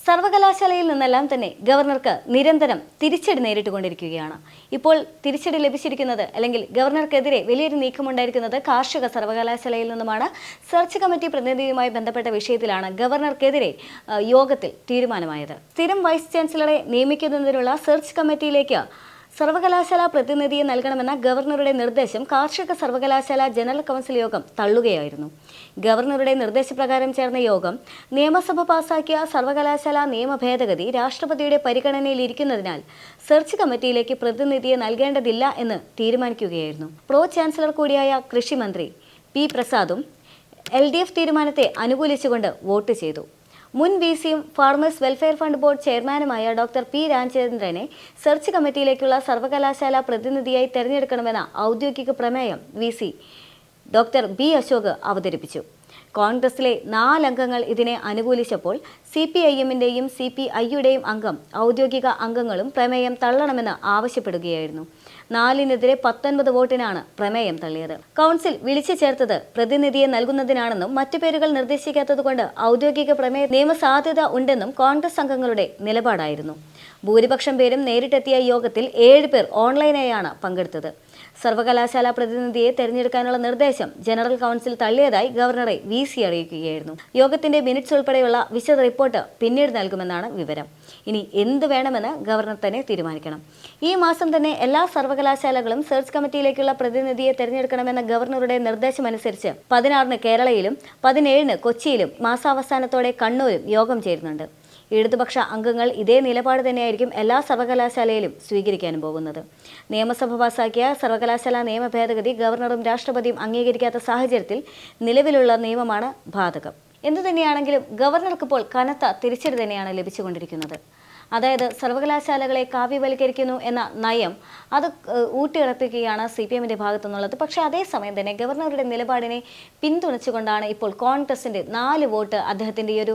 സർവകലാശാലയിൽ നിന്നെല്ലാം തന്നെ ഗവർണർക്ക് നിരന്തരം തിരിച്ചടി നേരിട്ടുകൊണ്ടിരിക്കുകയാണ്. ഇപ്പോൾ തിരിച്ചടി ലഭിച്ചിരിക്കുന്നത് അല്ലെങ്കിൽ ഗവർണർക്കെതിരെ വലിയൊരു നീക്കമുണ്ടായിരിക്കുന്നത് കാർഷിക സർവകലാശാലയിൽ നിന്നുമാണ്. സെർച്ച് കമ്മിറ്റി പ്രതിനിധിയുമായി ബന്ധപ്പെട്ട വിഷയത്തിലാണ് ഗവർണർക്കെതിരെ യോഗത്തിൽ തീരുമാനമായത്. സ്ഥിരം വൈസ് ചാൻസലറെ നിയമിക്കുന്നതിനുള്ള സെർച്ച് കമ്മിറ്റിയിലേക്ക് സർവകലാശാല പ്രതിനിധിയെ നൽകണമെന്ന ഗവർണറുടെ നിർദ്ദേശം കാർഷിക സർവകലാശാല ജനറൽ കൗൺസിൽ യോഗം തള്ളുകയായിരുന്നു. ഗവർണറുടെ നിർദ്ദേശപ്രകാരം ചേർന്ന യോഗം നിയമസഭ പാസാക്കിയ സർവകലാശാല നിയമ ഭേദഗതി രാഷ്ട്രപതിയുടെ പരിഗണനയിലിരിക്കുന്നതിനാൽ സെർച്ച് കമ്മിറ്റിയിലേക്ക് പ്രതിനിധിയെ നൽകേണ്ടതില്ല എന്ന് തീരുമാനിക്കുകയായിരുന്നു. പ്രോ ചാൻസലർ കൂടിയായ കൃഷിമന്ത്രി പി പ്രസാദും LDF തീരുമാനത്തെ അനുകൂലിച്ചുകൊണ്ട് വോട്ട് ചെയ്തു. മുൻ VCയും ഫാർമേഴ്സ് വെൽഫെയർ ഫണ്ട് ബോർഡ് ചെയർമാനുമായ ഡോക്ടർ P രാജേന്ദ്രനെ സെർച്ച് കമ്മിറ്റിയിലേക്കുള്ള സർവകലാശാല പ്രതിനിധിയായി തെരഞ്ഞെടുക്കണമെന്ന ഔദ്യോഗിക പ്രമേയം VC ഡോക്ടർ B അശോക് അവതരിപ്പിച്ചു. കോൺഗ്രസിലെ 4 അംഗങ്ങൾ ഇതിനെ അനുകൂലിച്ചപ്പോൾ CPIMന്റെയും CPIയുടെയും അംഗം ഔദ്യോഗിക അംഗങ്ങളും പ്രമേയം തള്ളണമെന്ന് ആവശ്യപ്പെടുകയായിരുന്നു. 4-നെതിരെ 19 വോട്ടിനാണ് പ്രമേയം തള്ളിയത്. കൗൺസിൽ വിളിച്ചു ചേർത്തത് പ്രതിനിധിയെ നൽകുന്നതിനാണെന്നും മറ്റു പേരുകൾ നിർദ്ദേശിക്കാത്തതുകൊണ്ട് ഔദ്യോഗിക പ്രമേയ നിയമസാധ്യത ഉണ്ടെന്നും കോൺഗ്രസ് അംഗങ്ങളുടെ നിലപാടായിരുന്നു. ഭൂരിപക്ഷം പേരും നേരിട്ടെത്തിയ യോഗത്തിൽ 7 പേർ ഓൺലൈനായാണ് പങ്കെടുത്തത്. സർവകലാശാല പ്രതിനിധിയെ തെരഞ്ഞെടുക്കാനുള്ള നിർദ്ദേശം ജനറൽ കൗൺസിൽ തള്ളിയതായി ഗവർണറെ VC അറിയിക്കുകയായിരുന്നു. യോഗത്തിന്റെ മിനിറ്റ്സ് ഉൾപ്പെടെയുള്ള വിശദ റിപ്പോർട്ട് പിന്നീട് നൽകുമെന്നാണ് വിവരം. ഇനി എന്ത് വേണമെന്ന് ഗവർണർ തന്നെ തീരുമാനിക്കണം. ഈ മാസം തന്നെ എല്ലാ സർവകലാശാലകളും സെർച്ച് കമ്മിറ്റിയിലേക്കുള്ള പ്രതിനിധിയെ തെരഞ്ഞെടുക്കണമെന്ന ഗവർണറുടെ നിർദ്ദേശമനുസരിച്ച് 16-ന് കേരളയിലും 17-ന് കൊച്ചിയിലും മാസാവസാനത്തോടെ കണ്ണൂരും യോഗം ചേരുന്നുണ്ട്. ഇടതുപക്ഷ അംഗങ്ങൾ ഇതേ നിലപാട് തന്നെയായിരിക്കും എല്ലാ സർവകലാശാലയിലും സ്വീകരിക്കാനും പോകുന്നത്. നിയമസഭ പാസാക്കിയ സർവകലാശാല നിയമ ഭേദഗതി ഗവർണറും രാഷ്ട്രപതിയും അംഗീകരിക്കാത്ത സാഹചര്യത്തിൽ നിലവിലുള്ള നിയമമാണ് ബാധകം. എന്തുതന്നെയാണെങ്കിലും ഗവർണർക്കിപ്പോൾ കനത്ത തിരിച്ചടി തന്നെയാണ് ലഭിച്ചുകൊണ്ടിരിക്കുന്നത്. അതായത് സർവകലാശാലകളെ കാവ്യവൽക്കരിക്കുന്നു എന്ന നയം അത് ഊട്ടിയുറപ്പിക്കുകയാണ് CPMന്റെ ഭാഗത്തു നിന്നുള്ളത്. പക്ഷേ അതേസമയം തന്നെ ഗവർണറുടെ നിലപാടിനെ പിന്തുണച്ചുകൊണ്ടാണ് ഇപ്പോൾ കോൺഗ്രസിന്റെ 4 വോട്ട് അദ്ദേഹത്തിന്റെ ഈ ഒരു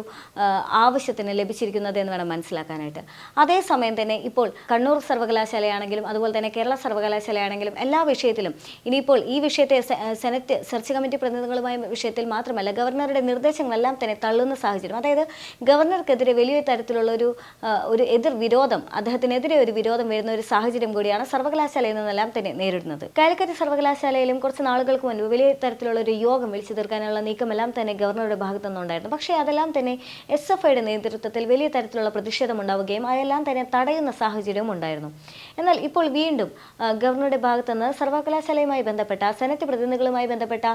ആവശ്യത്തിന് ലഭിച്ചിരിക്കുന്നത് എന്ന് വേണം മനസ്സിലാക്കാനായിട്ട്. അതേസമയം തന്നെ ഇപ്പോൾ കണ്ണൂർ സർവകലാശാലയാണെങ്കിലും അതുപോലെ തന്നെ കേരള സർവകലാശാലയാണെങ്കിലും എല്ലാ വിഷയത്തിലും ഇനിയിപ്പോൾ ഈ വിഷയത്തെ സെനറ്റ് സെർച്ച് കമ്മിറ്റി പ്രതിനിധികളുമായ വിഷയത്തിൽ മാത്രമല്ല ഗവർണറുടെ നിർദ്ദേശങ്ങളെല്ലാം തന്നെ തള്ളുന്ന സാഹചര്യം. അതായത് ഗവർണർക്കെതിരെ വലിയ തരത്തിലുള്ള ഒരു എതിർ വിരോധം അദ്ദേഹത്തിനെതിരെ ഒരു വിരോധം വരുന്ന ഒരു സാഹചര്യം കൂടിയാണ് സർവകലാശാലയിൽ നിന്നെല്ലാം തന്നെ നേരിടുന്നത്. കാലിക്കറ്റ് സർവകലാശാലയിലും കുറച്ച് നാളുകൾക്ക് മുൻപ് വലിയ തരത്തിലുള്ള ഒരു യോഗം വിളിച്ചു തീർക്കാനുള്ള നീക്കമെല്ലാം തന്നെ ഗവർണറുടെ ഭാഗത്തു നിന്നുണ്ടായിരുന്നു. പക്ഷേ അതെല്ലാം തന്നെ SFIയുടെ നേതൃത്വത്തിൽ വലിയ തരത്തിലുള്ള പ്രതിഷേധം ഉണ്ടാവുകയും അതെല്ലാം തന്നെ തടയുന്ന സാഹചര്യവും ഉണ്ടായിരുന്നു. എന്നാൽ ഇപ്പോൾ വീണ്ടും ഗവർണറുടെ ഭാഗത്തുനിന്ന് സർവകലാശാലയുമായി ബന്ധപ്പെട്ട സെനറ്റ് പ്രതിനിധികളുമായി ബന്ധപ്പെട്ട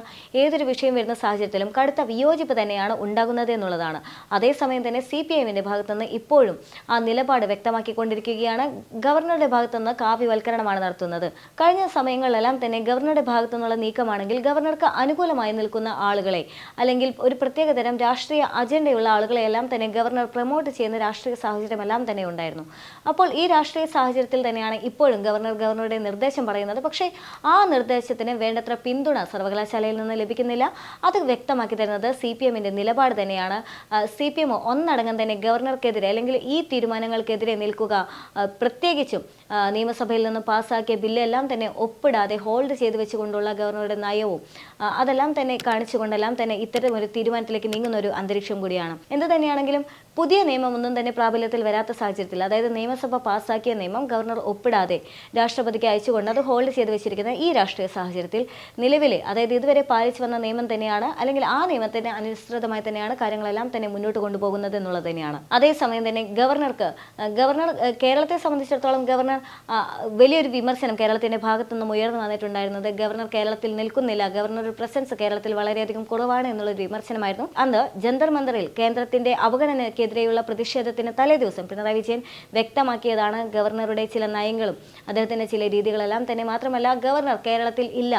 ഏതൊരു വിഷയം വരുന്ന സാഹചര്യത്തിലും കടുത്ത വിയോജിപ്പ് തന്നെയാണ് ഉണ്ടാകുന്നത് എന്നുള്ളതാണ്. അതേസമയം തന്നെ CPIMന്റെ ഭാഗത്തുനിന്ന് ഇപ്പോഴും ആ നിലപാട് വ്യക്തമാക്കിക്കൊണ്ടിരിക്കുകയാണ്. ഗവർണറുടെ ഭാഗത്തുനിന്ന് കാവ്യവൽക്കരണമാണ് നടത്തുന്നത്. കഴിഞ്ഞ സമയങ്ങളിലെല്ലാം തന്നെ ഗവർണറുടെ ഭാഗത്തു നിന്നുള്ള നീക്കമാണെങ്കിൽ ഗവർണർക്ക് അനുകൂലമായി നിൽക്കുന്ന ആളുകളെ അല്ലെങ്കിൽ ഒരു പ്രത്യേകതരം രാഷ്ട്രീയ അജണ്ടയുള്ള ആളുകളെയെല്ലാം തന്നെ ഗവർണർ പ്രൊമോട്ട് ചെയ്യുന്ന രാഷ്ട്രീയ സാഹചര്യമെല്ലാം തന്നെ ഉണ്ടായിരുന്നു. അപ്പോൾ ഈ രാഷ്ട്രീയ സാഹചര്യത്തിൽ തന്നെയാണ് ഇപ്പോഴും ഗവർണറുടെ നിർദ്ദേശം പറയുന്നത്. പക്ഷേ ആ നിർദ്ദേശത്തിന് വേണ്ടത്ര പിന്തുണ സർവകലാശാലയിൽ നിന്ന് ലഭിക്കുന്നില്ല. അത് വ്യക്തമാക്കി തരുന്നത് CPMന്റെ നിലപാട് തന്നെയാണ്. CPM ഒന്നടങ്കം തന്നെ ഗവർണർക്കെതിരെ അല്ലെങ്കിൽ ഈ തീരുമാനങ്ങൾക്കെതിരെ നിൽക്കുക, പ്രത്യേകിച്ചും നിയമസഭയിൽ നിന്ന് പാസ്സാക്കിയ ബില്ലെല്ലാം തന്നെ ഒപ്പിടാതെ ഹോൾഡ് ചെയ്ത് വെച്ചുകൊണ്ടുള്ള ഗവർണറുടെ നയവും അതെല്ലാം തന്നെ കാണിച്ചുകൊണ്ടെല്ലാം തന്നെ ഇത്തരം ഒരു തീരുമാനത്തിലേക്ക് നീങ്ങുന്ന ഒരു അന്തരീക്ഷം കൂടിയാണ്. എന്ത് തന്നെയാണെങ്കിലും പുതിയ നിയമമൊന്നും തന്നെ പ്രാബല്യത്തിൽ വരാത്ത സാഹചര്യത്തിൽ അതായത് നിയമസഭ പാസ്സാക്കിയ നിയമം ഗവർണർ ഒപ്പിടാതെ രാഷ്ട്രപതിക്ക് അയച്ചുകൊണ്ട് അത് ഹോൾഡ് ചെയ്ത് വെച്ചിരിക്കുന്ന ഈ രാഷ്ട്രീയ സാഹചര്യത്തിൽ നിലവിലെ അതായത് ഇതുവരെ പാലിച്ചു വന്ന നിയമം തന്നെയാണ് അല്ലെങ്കിൽ ആ നിയമത്തിന് അനുസൃതമായി തന്നെയാണ് കാര്യങ്ങളെല്ലാം തന്നെ മുന്നോട്ട് കൊണ്ടുപോകുന്നത് എന്നുള്ളത് തന്നെയാണ്. അതേസമയം തന്നെ ഗവർണർ കേരളത്തെ സംബന്ധിച്ചിടത്തോളം ഗവർണർ വലിയൊരു വിമർശനം കേരളത്തിന്റെ ഭാഗത്തു നിന്നും ഉയർന്നു വന്നിട്ടുണ്ടായിരുന്നത് ഗവർണർ കേരളത്തിൽ നിൽക്കുന്നില്ല, ഗവർണറുടെ പ്രസൻസ് കേരളത്തിൽ വളരെയധികം കുറവാണ് എന്നുള്ളൊരു വിമർശനമായിരുന്നു. അന്ന് ജന്തർ മന്ദറിൽ കേന്ദ്രത്തിന്റെ അവഗണനയ്ക്കെതിരെയുള്ള പ്രതിഷേധത്തിന് തലേദിവസം പിണറായി വിജയൻ വ്യക്തമാക്കിയതാണ് ഗവർണറുടെ ചില നയങ്ങളും അദ്ദേഹത്തിന്റെ ചില രീതികളെല്ലാം തന്നെ. മാത്രമല്ല ഗവർണർ കേരളത്തിൽ ഇല്ല,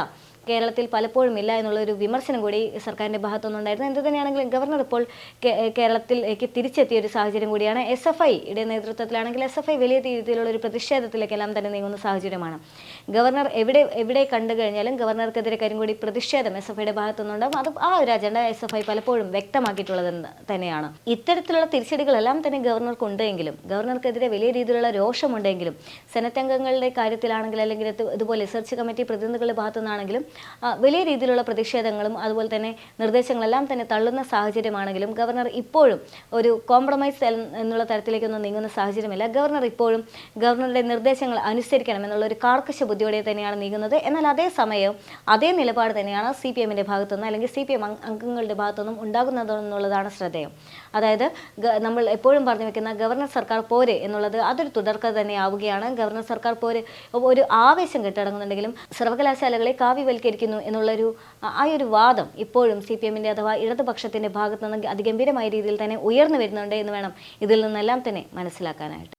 കേരളത്തിൽ പലപ്പോഴും ഇല്ല എന്നുള്ളൊരു വിമർശനം കൂടി സർക്കാരിൻ്റെ ഭാഗത്തുനിന്നുണ്ടായിരുന്നു. എന്ത് തന്നെയാണെങ്കിലും ഗവർണർ ഇപ്പോൾ കേരളത്തിലേക്ക് തിരിച്ചെത്തിയ ഒരു സാഹചര്യം കൂടിയാണ്. SFIയുടെ നേതൃത്വത്തിലാണെങ്കിൽ SFI വലിയ രീതിയിലുള്ള ഒരു പ്രതിഷേധത്തിലേക്കെല്ലാം തന്നെ നീങ്ങുന്ന സാഹചര്യമാണ്. ഗവർണർ എവിടെ കണ്ടു കഴിഞ്ഞാലും ഗവർണർക്കെതിരെ കരിങ്കൂടി പ്രതിഷേധം SFIയുടെ ഭാഗത്തുനിന്നുണ്ടാകും. അത് ആ ഒരു അജണ്ട SFI പലപ്പോഴും വ്യക്തമാക്കിയിട്ടുള്ളത് തന്നെയാണ്. ഇത്തരത്തിലുള്ള തിരിച്ചടികളെല്ലാം തന്നെ ഗവർണർക്കുണ്ടെങ്കിലും ഗവർണർക്കെതിരെ വലിയ രീതിയിലുള്ള രോഷമുണ്ടെങ്കിലും സെനറ്റ് അംഗങ്ങളുടെ കാര്യത്തിലാണെങ്കിൽ അല്ലെങ്കിൽ ഇതുപോലെ സെർച്ച് കമ്മിറ്റി പ്രതിനിധികളുടെ ഭാഗത്തുനിന്നാണെങ്കിലും വലിയ രീതിയിലുള്ള പ്രതിഷേധങ്ങളും അതുപോലെ തന്നെ നിർദ്ദേശങ്ങളെല്ലാം തന്നെ തള്ളുന്ന സാഹചര്യമാണെങ്കിലും ഗവർണർ ഇപ്പോഴും ഒരു കോംപ്രമൈസ് എന്നുള്ള തരത്തിലേക്കൊന്നും നീങ്ങുന്ന സാഹചര്യമല്ല. ഗവർണർ ഇപ്പോഴും ഗവർണറുടെ നിർദ്ദേശങ്ങൾ അനുസരിക്കണം എന്നുള്ള ഒരു കാർക്കശ ബുദ്ധിയോടെ തന്നെയാണ് നീങ്ങുന്നത്. എന്നാൽ അതേസമയം അതേ നിലപാട് തന്നെയാണ് CPM-ന്റെ ഭാഗത്തുനിന്ന് അല്ലെങ്കിൽ CPM അംഗങ്ങളുടെ ഭാഗത്തുനിന്നും ഉണ്ടാകുന്നതെന്നുള്ളതാണ് ശ്രദ്ധേയം. അതായത് നമ്മൾ എപ്പോഴും പറഞ്ഞു വെക്കുന്ന ഗവർണർ സർക്കാർ പോരെ എന്നുള്ളത് അതൊരു തുടർക്കഥ തന്നെ ആവുകയാണ്. ഗവർണർ സർക്കാർ പോരെ ഒരു ആവേശം കെട്ടടങ്ങുന്നുണ്ടെങ്കിലും സർവകലാശാലകളെ കാവ്യവൽക്കരിക്കുന്നു എന്നുള്ളൊരു ആ ഒരു വാദം ഇപ്പോഴും CPM-ന്റെ അഥവാ ഇടതുപക്ഷത്തിന്റെ ഭാഗത്തു നിന്ന് അതിഗംഭീരമായ രീതിയിൽ തന്നെ ഉയർന്നു വരുന്നുണ്ട് എന്ന് വേണം ഇതിൽ നിന്നെല്ലാം തന്നെ മനസ്സിലാക്കാനായിട്ട്.